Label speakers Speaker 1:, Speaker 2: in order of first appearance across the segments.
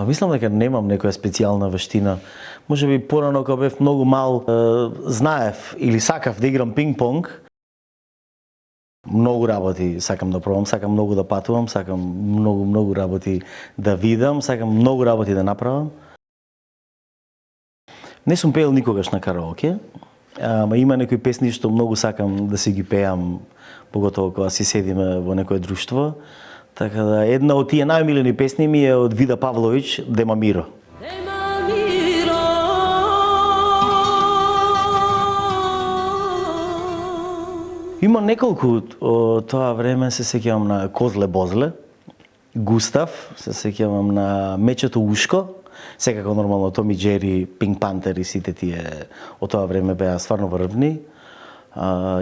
Speaker 1: Мислам дека немам некоја специјална вештина. Можеби порано кога бев многу мал, знаев или сакав да играм пинг-понг. Многу работи сакам да пробам, сакам многу да патувам, сакам многу работи да видам, сакам многу работи да направам. Не сум пеел никогаш на караоке, ама има некои песни што многу сакам да си ги пеам, поготово кога си седиме во некое друштво. Така да една од тие најомилени песни ми е од Вида Павловиќ, Дема Миро. Има неколку од тоа време, се сеќавам на Козле Бозле, Густав, се сеќавам на Мечето Ушко, секако нормално Том и Џери, Пинк Пантер и сите тие од тоа време беа стварно врвни.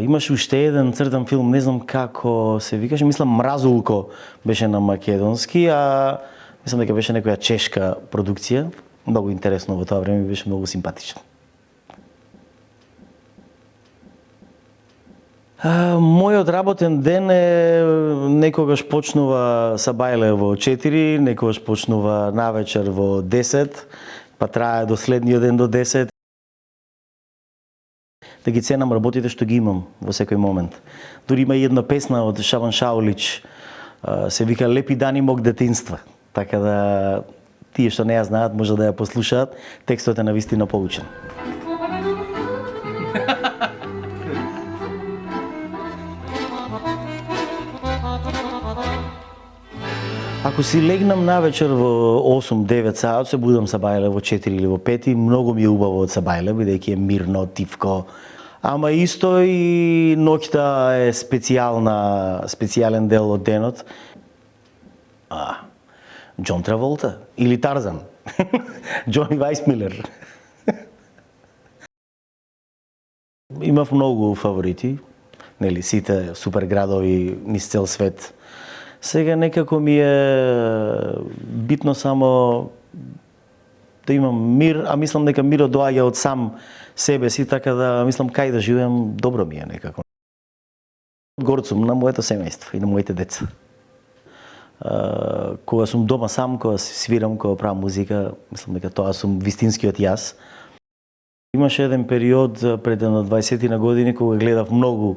Speaker 1: Имаше уште еден цртан филм, не знам како се викаше, мислам Мразулко беше на македонски, а мислам дека беше некоја чешка продукција. Многу интересно во тоа време, беше многу симпатичен. Мојот работен ден е некогаш почнува са бајле во 4, некогаш почнува навечер во 10, па трае до следниот ден до 10. Да ги ценам работите што ги имам во секој момент. Дури има и една песна од Шабан Шаулич, се вика Лепи дани мог детинства. Така да тие што не ја знаат може да ја послушаат, текстот е навистина поучен. Ако си легнам навечер во 8-9 саат, се будам са бајле во 4 или во 5, многу ми е убаво од са бајле, бидејќи е мирно, тивко. Ама исто и ноќта е специјален дел од денот. Џон Траволта или Тарзан. Џони Вајсмилер. Имав многу фаворити, нели сите супер градови низ цел свет. Сега некако ми е битно само да имам мир, а мислам дека мирот доаѓа од сам себе си, така да мислам кај да живеам добро ми е некако. Горд сум на моето семејство и на моите деца. Кога сум дома сам, кога свирам, кога правам музика, мислам дека тоа сум вистинскиот јас. Имаше еден период пред на 20 на години кога гледав многу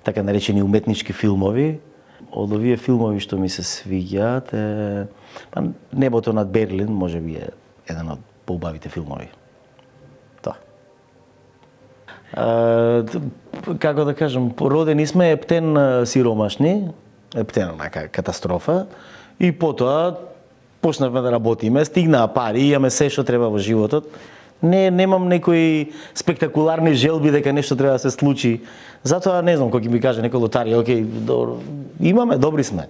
Speaker 1: така наречени уметнички филмови. Од овие филмови што ми се свиѓаат е Небото над Берлин, можеби е еден од поубавите филмови. Тоа. Како да кажам, родени сме ептен сиромашни, ептен онака катастрофа и потоа почнавме да работиме, стигнаа пари, имаме се што треба во животот. Немам некои спектакуларни желби дека нешто треба да се случи. Затоа не знам, кој ќе ми каже некој лотарија, окей, добро, имаме, добри сме.